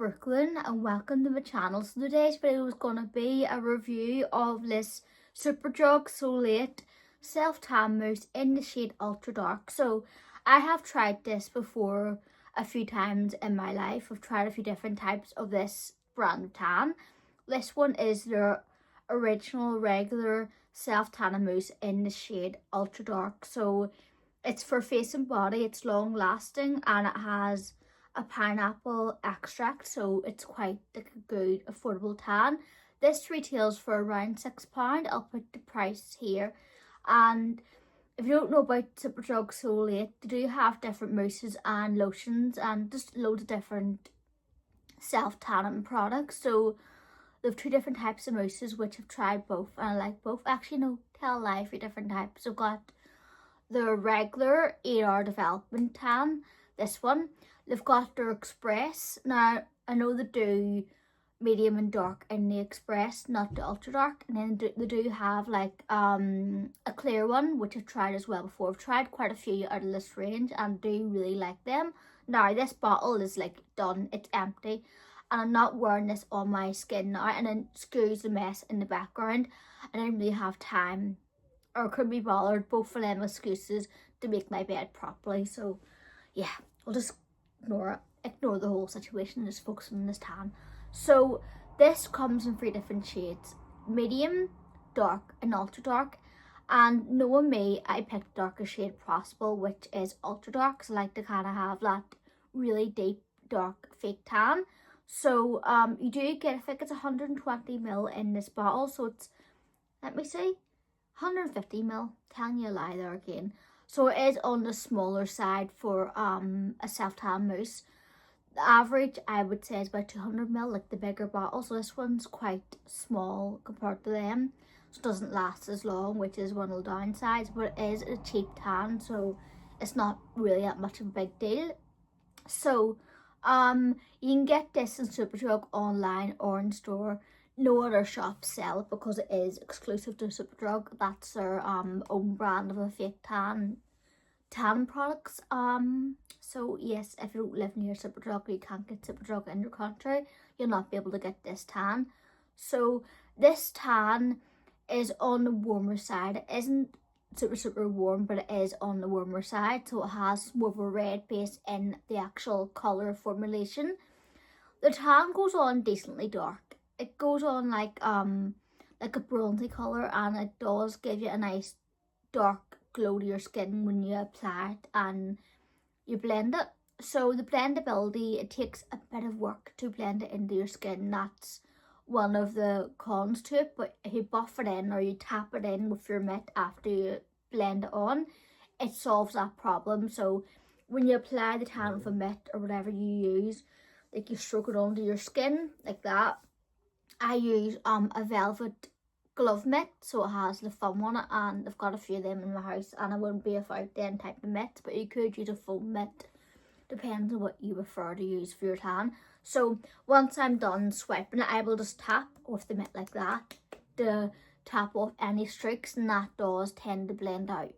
Brooklyn and welcome to my channel. So today's video is going to be a review of this Superdrug Solait self-tan mousse in the shade Ultra Dark. So I have tried this before a few times in my life. I've tried a few different types of this brand of tan. This one is their original regular self-tan mousse in the shade Ultra Dark. So it's for face and body, it's long lasting, and it has a pineapple extract, so it's quite like a good affordable tan. This retails for around £6. I'll put the price here. And if you don't know about Superdrug Solait, they do have different mousses and lotions and just loads of different self-tanning products. So they have two different types of mousses, which I've tried both and I like both. Actually no, tell a lie, 3 different types. I've got the regular 8-hour development tan, this one. They've got their express. Now I know they do medium and dark in the express, not the ultra dark, and then they do have like a clear one, which I've tried as well before. I've tried quite a few out of this range and do really like them. Now this bottle is like done, it's empty, and I'm not wearing this on my skin now, and then excuse the mess in the background. I didn't really have time or could be bothered, both of them excuses, to make my bed properly. So yeah, I'll just ignore the whole situation and just focus on this tan. So this comes in 3 different shades: medium, dark and ultra dark. And knowing me, I picked the darkest shade possible, which is ultra dark, because I like to kind of have that really deep dark fake tan. So you do get, I think it's 120ml in this bottle, so it's, let me see, 150ml, telling you a lie there again. So it is on the smaller side for a self-tan mousse. The average, I would say, is about 200ml, like the bigger bottle. So this one's quite small compared to them. So it doesn't last as long, which is one of the downsides. But it is a cheap tan, so it's not really that much of a big deal. So you can get this in Superdrug online or in store. No other shops sell it because it is exclusive to Superdrug. That's their own brand of a fake tan products. So yes, if you don't live near Superdrug or you can't get Superdrug in your country, you'll not be able to get this tan. So this tan is on the warmer side. It isn't super warm, but it is on the warmer side, so it has more of a red base in the actual colour formulation. The tan goes on decently dark. It goes on like a bronzy colour, and it does give you a nice dark glow to your skin when you apply it and you blend it. So the blendability, it takes a bit of work to blend it into your skin. That's one of the cons to it, but if you buff it in or you tap it in with your mitt after you blend it on, it solves that problem. So when you apply the tan with a mitt or whatever you use, like you stroke it onto your skin like that. I use a velvet glove mitt, so it has the foam on it, and I've got a few of them in my house, and I wouldn't be without them type of mitts, but you could use a foam mitt, depends on what you prefer to use for your tan. So once I'm done swiping it, I will just tap with the mitt like that to tap off any streaks, and that does tend to blend out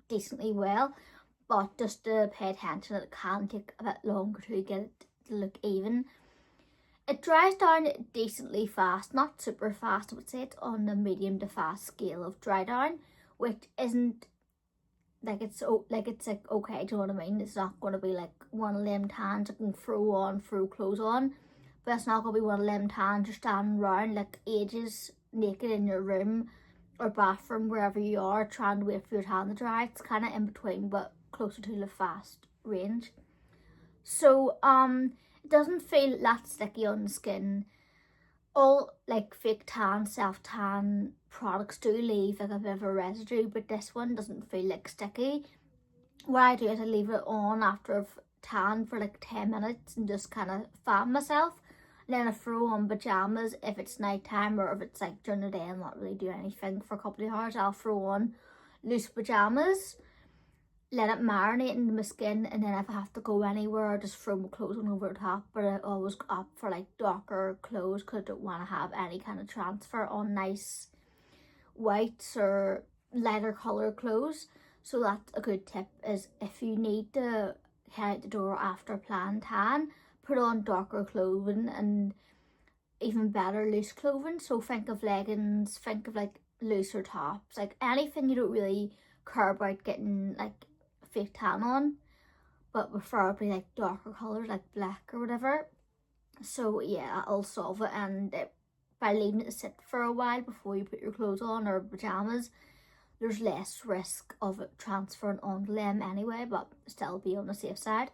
decently well, but just to pay attention, it can take a bit longer to get it to look even. It dries down decently fast, not super fast. I would say it's on the medium to fast scale of dry down, which isn't like it's like okay, do you know what I mean? It's not going to be like one of them tans you can throw clothes on, but it's not going to be one of them tans you're standing around like ages naked in your room or bathroom, wherever you are, trying to wait for your tan to dry. It's kind of in between, but closer to the fast range. So it doesn't feel that sticky on the skin. All like fake tan, self-tan products do leave like a bit of a residue, but this one doesn't feel like sticky. What I do is I leave it on after I've tanned for like 10 minutes and just kind of fan myself. And then I throw on pyjamas if it's nighttime, or if it's like during the day I'm not really doing anything for a couple of hours, I'll throw on loose pyjamas, let it marinate into my skin, and then if I have to go anywhere, I just throw my clothes on over the top. But I always go up for like darker clothes because I don't want to have any kind of transfer on nice whites or lighter colour clothes. So that's a good tip, is if you need to head out the door after a planned tan, put on darker clothing and even better loose clothing. So think of leggings, think of like looser tops, like anything you don't really care about getting like fake tan on, but preferably like darker colours like black or whatever. So yeah, that'll solve it. And by leaving it to sit for a while before you put your clothes on or pajamas, there's less risk of it transferring onto them anyway, but still be on the safe side.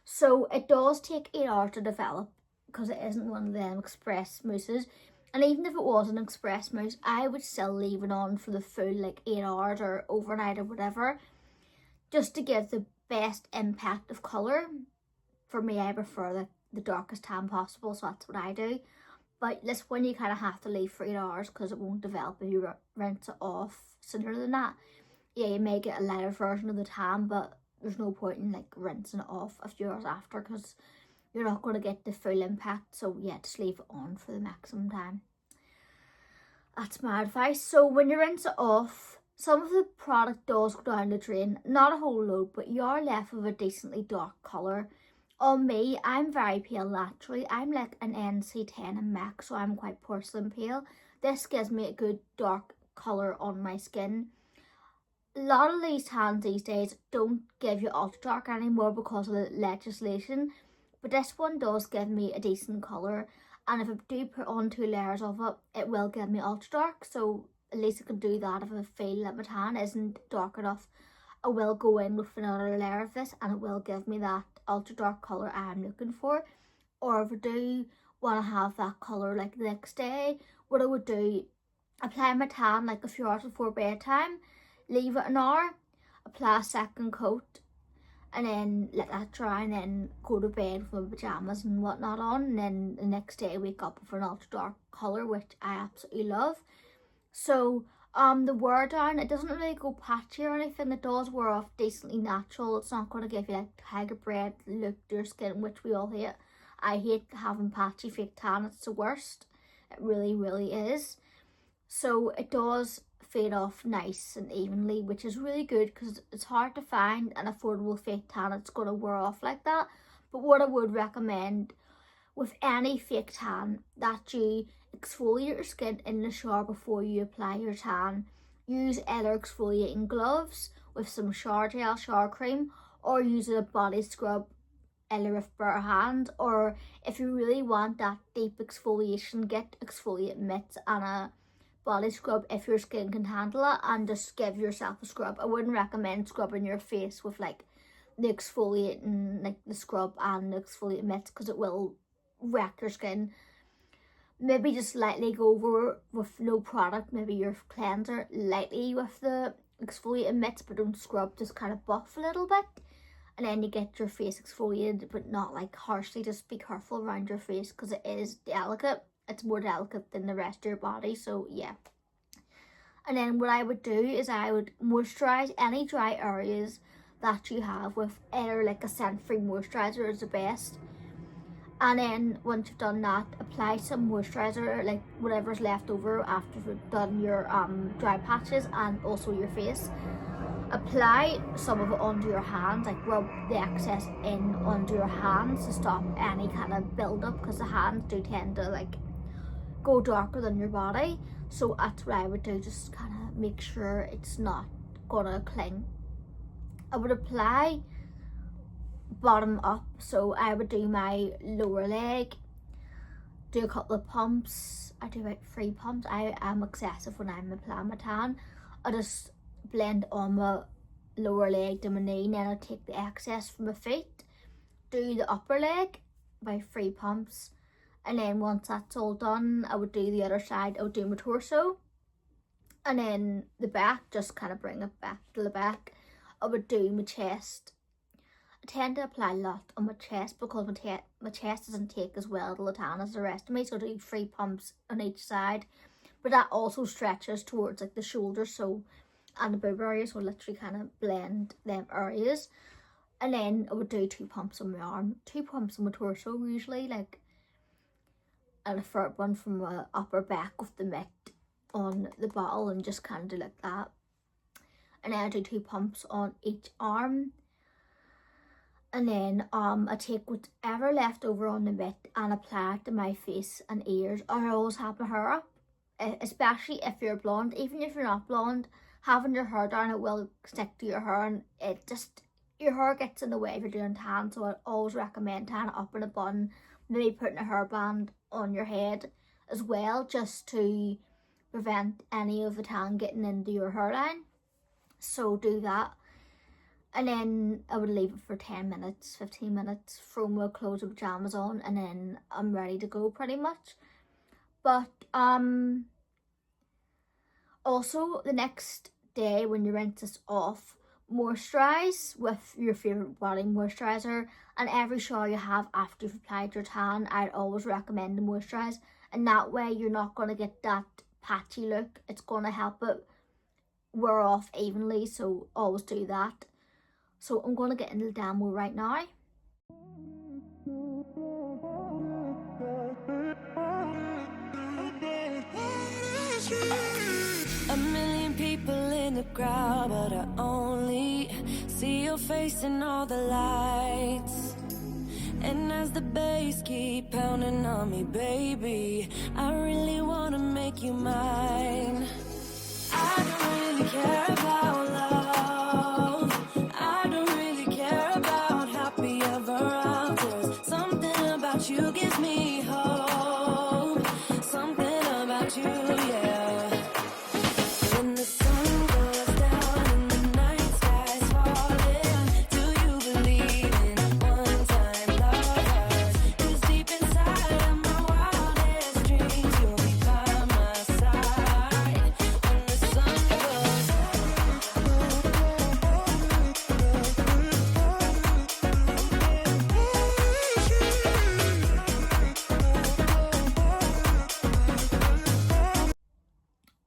So it does take 8 hours to develop because it isn't one of them express mousses. And even if it was an express mousse, I would still leave it on for the full like 8 hours or overnight or whatever, just to give the best impact of colour. For me, I prefer the darkest tan possible, so that's what I do. But this one you kind of have to leave for 8 hours because it won't develop if you rinse it off sooner than that. Yeah, you may get a lighter version of the tan, but there's no point in like rinsing it off a few hours after because you're not going to get the full impact. So yeah, just leave it on for the maximum time. That's my advice. So when you rinse it off, some of the product does go down the drain, not a whole load, but you are left with a decently dark colour. On me, I'm very pale naturally. I'm like an NC10 and MAC, so I'm quite porcelain pale. This gives me a good dark colour on my skin. A lot of these tans these days don't give you ultra dark anymore because of the legislation, but this one does give me a decent colour, and if I do put on 2 layers of it, it will give me ultra dark, so at least I can do that. If I feel that my tan isn't dark enough, I will go in with another layer of this and it will give me that ultra dark colour I'm looking for. Or if I do want to have that colour like the next day, what I would do, apply my tan like a few hours before bedtime, leave it an hour, apply a second coat, and then let that dry, and then go to bed with my pyjamas and whatnot on, and then the next day wake up with an ultra dark colour, which I absolutely love. So the wear down, it doesn't really go patchy or anything. It does wear off decently natural. It's not going to give you like tiger bread look to your skin, which we all hate. I hate having patchy fake tan. It's the worst. It really, really is. So it does fade off nice and evenly, which is really good because it's hard to find an affordable fake tan that's going to wear off like that. But what I would recommend with any fake tan, that you exfoliate your skin in the shower before you apply your tan. Use either exfoliating gloves with some shower gel, shower cream, or use a body scrub either with bare hands, or if you really want that deep exfoliation, get exfoliate mitts and a body scrub if your skin can handle it, and just give yourself a scrub. I wouldn't recommend scrubbing your face with like the exfoliating, like the scrub and the exfoliate mitts, because it will wreck your skin. Maybe just lightly go over with no product, maybe your cleanser lightly with the exfoliating mitts, but don't scrub, just kind of buff a little bit, and then you get your face exfoliated, but not like harshly. Just be careful around your face because it is delicate. It's more delicate than the rest of your body, so yeah. And then what I would do is I would moisturize any dry areas that you have with either like a scent-free moisturizer is the best. And then once you've done that, apply some moisturizer, like whatever's left over after you've done your dry patches and also your face. Apply some of it onto your hands, like rub the excess in onto your hands to stop any kind of build-up, because the hands do tend to like go darker than your body. So that's what I would do, just kind of make sure it's not gonna cling. I would apply bottom up, so I would do my lower leg, do a couple of pumps. I do about 3 pumps. I am excessive when I'm applying my tan. I just blend on my lower leg to my knee, and then I take the excess from my feet, do the upper leg by 3 pumps, and then once that's all done, I would do the other side. I would do my torso, and then the back, just kind of bring it back to the back. I would do my chest. I tend to apply a lot on my chest because my chest doesn't take as well to the tan as the rest of me, so I do 3 pumps on each side, but that also stretches towards like the shoulders, so, and the boob area, so I literally kind of blend them areas. And then I would do 2 pumps on my arm, 2 pumps on my torso usually, like, and a third one from my upper back with the mitt on the bottle, and just kind of do like that. And then I do 2 pumps on each arm. And then I take whatever left over on the mitt and apply it to my face and ears. I always have my hair up, especially if you're blonde. Even if you're not blonde, having your hair down, it will stick to your hair, and your hair gets in the way if you're doing tan. So I always recommend tying it up in a bun, maybe putting a hairband on your head as well, just to prevent any of the tan getting into your hairline. So do that. And then I would leave it for 10 minutes, 15 minutes, throw my clothes and pajamas on, and then I'm ready to go pretty much. But also the next day when you rinse this off, moisturize with your favourite body moisturiser, and every shower you have after you've applied your tan, I'd always recommend to moisturise, and that way you're not going to get that patchy look. It's going to help it wear off evenly, so always do that. So I'm going to get into the demo right now. A million people in the crowd, but I only see your face in all the lights. And as the bass keep pounding on me, baby, I really wanna make you mine. I don't really care about love, I don't really care about happy ever after. Something about you gives me hope, something about you, yeah. When the sun goes down and the night sky's falling, do you believe in one-time lovers? 'Cause deep inside of my wildest dreams, you'll be by my side. When the sun goes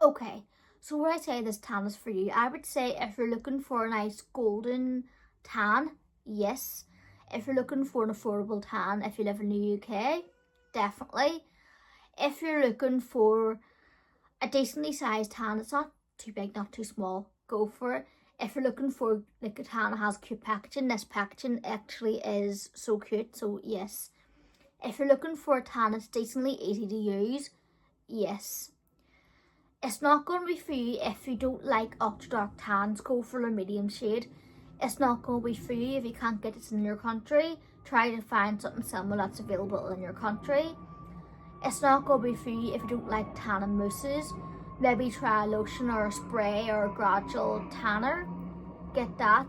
Okay, so when I say this tan is for you, I would say if you're looking for a nice golden tan, yes. If you're looking for an affordable tan, if you live in the UK, definitely. If you're looking for a decently sized tan, it's not too big, not too small, go for it. If you're looking for like a tan that has cute packaging, this packaging actually is so cute, so yes. If you're looking for a tan that's decently easy to use, yes. It's not going to be for you if you don't like ultra dark tans, go for a medium shade. It's not going to be for you if you can't get it in your country. Try to find something similar that's available in your country. It's not going to be for you if you don't like tanning mousses. Maybe try a lotion or a spray or a gradual tanner. Get that.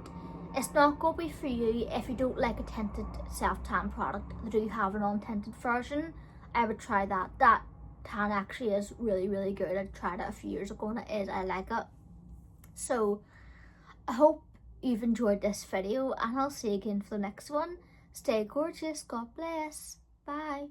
It's not going to be for you if you don't like a tinted self-tan product. They do have an untinted version. I would try that. That tan actually is really, really good. I tried it a few years ago and I like it. So I hope you've enjoyed this video, and I'll see you again for the next one. Stay gorgeous. God bless. Bye.